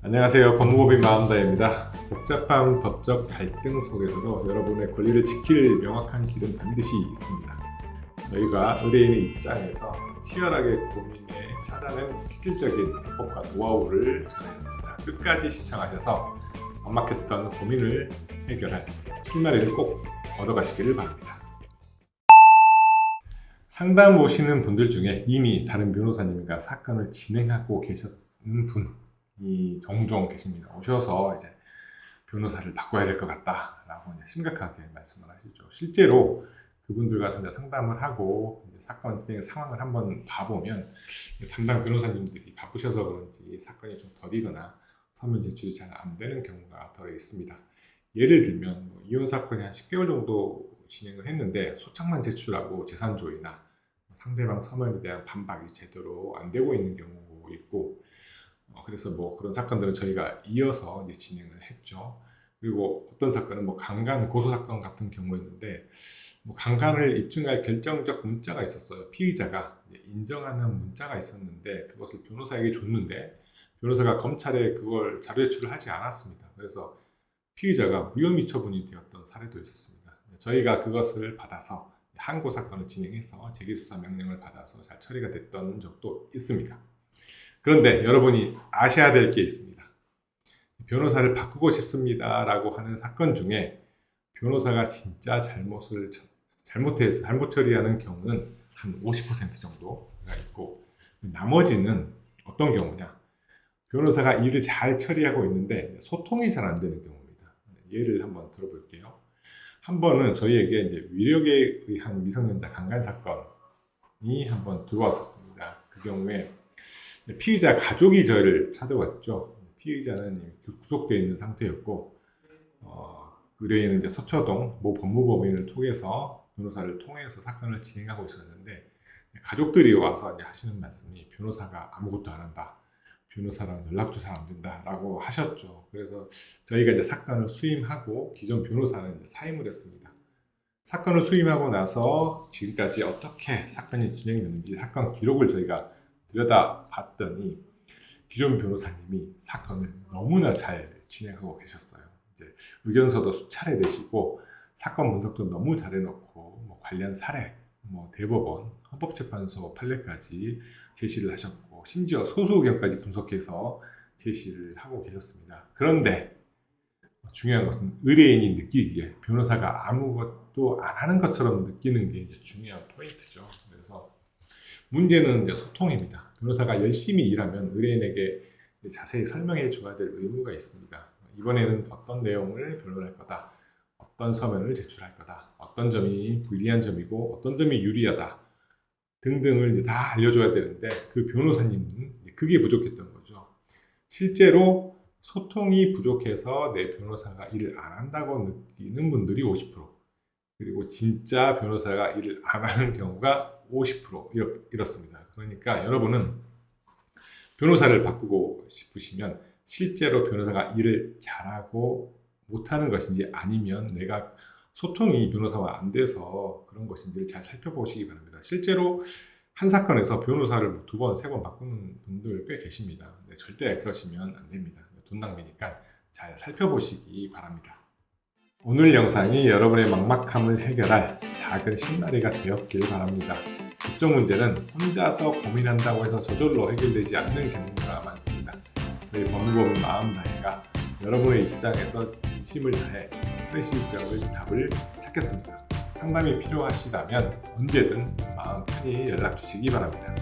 안녕하세요. 법무법인 마음다입니다. 복잡한 법적 갈등 속에서도 여러분의 권리를 지킬 명확한 길은 반드시 있습니다. 저희가 의뢰인의 입장에서 치열하게 고민해 찾아낸 실질적인 해법과 노하우를 전해드립니다. 끝까지 시청하셔서 막막했던 고민을 해결할 실마리를 꼭 얻어가시기를 바랍니다. 상담 오시는 분들 중에 이미 다른 변호사님과 사건을 진행하고 계셨는 분이 종종 계십니다. 오셔서 이제 변호사를 바꿔야 될 것 같다라고 심각하게 말씀을 하시죠. 실제로 그분들과 상담을 하고 사건 진행 상황을 한번 봐보면 담당 변호사님들이 바쁘셔서 그런지 사건이 좀 더디거나 서면 제출이 잘 안 되는 경우가 더 있습니다. 예를 들면 이혼 사건이 한 10개월 정도 진행을 했는데 소장만 제출하고 재산조회나 상대방 서면에 대한 반박이 제대로 안 되고 있는 경우도 있고, 그래서 그런 사건들은 저희가 이어서 이제 진행을 했죠. 그리고 어떤 사건은 강간 고소 사건 같은 경우였는데 강간을 입증할 결정적 문자가 있었어요. 피의자가 인정하는 문자가 있었는데 그것을 변호사에게 줬는데 변호사가 검찰에 그걸 자료 제출을 하지 않았습니다. 그래서 피의자가 무혐의 처분이 되었던 사례도 있었습니다. 저희가 그것을 받아서 항고 사건을 진행해서 재기수사 명령을 받아서 잘 처리가 됐던 적도 있습니다. 그런데 여러분이 아셔야 될 게 있습니다. 변호사를 바꾸고 싶습니다 라고 하는 사건 중에 변호사가 진짜 잘못 처리하는 경우는 한 50% 정도가 있고, 나머지는 어떤 경우냐, 변호사가 일을 잘 처리하고 있는데 소통이 잘 안 되는 경우입니다. 예를 한번 들어볼게요. 한 번은 저희에게 이제 위력에 의한 미성년자 강간 사건이 한번 들어왔었습니다. 그 경우에 피의자 가족이 저희를 찾아왔죠. 피의자는 구속되어 있는 상태였고, 의뢰인은 이제 서초동 모 법무법인을 통해서 변호사를 통해서 사건을 진행하고 있었는데, 가족들이 와서 이제 하시는 말씀이 변호사가 아무것도 안 한다, 변호사랑 연락도 잘 안 된다라고 하셨죠. 그래서 저희가 이제 사건을 수임하고 기존 변호사는 이제 사임을 했습니다. 사건을 수임하고 나서 지금까지 어떻게 사건이 진행됐는지 사건 기록을 저희가 들여다봤더니 기존 변호사님이 사건을 너무나 잘 진행하고 계셨어요. 이제 의견서도 수차례 내시고 사건 분석도 너무 잘해놓고 관련 사례, 대법원, 헌법재판소 판례까지 제시를 하셨고, 심지어 소수 의견까지 분석해서 제시를 하고 계셨습니다. 그런데 중요한 것은 의뢰인이 느끼기에 변호사가 아무것도 안 하는 것처럼 느끼는 게 이제 중요한 포인트죠. 그래서 문제는 이제 소통입니다. 변호사가 열심히 일하면 의뢰인에게 자세히 설명해 줘야 될 의무가 있습니다. 이번에는 어떤 내용을 변론할 거다, 어떤 서면을 제출할 거다, 어떤 점이 불리한 점이고 어떤 점이 유리하다 등등을 이제 다 알려줘야 되는데 그 변호사님은 그게 부족했던 거죠. 실제로 소통이 부족해서 내 변호사가 일을 안 한다고 느끼는 분들이 50%, 그리고 진짜 변호사가 일을 안 하는 경우가 50% 이렇습니다. 그러니까 여러분은 변호사를 바꾸고 싶으시면 실제로 변호사가 일을 잘하고 못하는 것인지, 아니면 내가 소통이 변호사와 안 돼서 그런 것인지를 잘 살펴보시기 바랍니다. 실제로 한 사건에서 변호사를 2번, 3번 바꾸는 분들 꽤 계십니다. 절대 그러시면 안 됩니다. 돈 낭비니까 잘 살펴보시기 바랍니다. 오늘 영상이 여러분의 막막함을 해결할 작은 실마리가 되었길 바랍니다. 법적 문제는 혼자서 고민한다고 해서 저절로 해결되지 않는 경우가 많습니다. 저희 법무법인 마음다해가 여러분의 입장에서 진심을 다해 현실적인 답을 찾겠습니다. 상담이 필요하시다면 언제든 마음 편히 연락 주시기 바랍니다.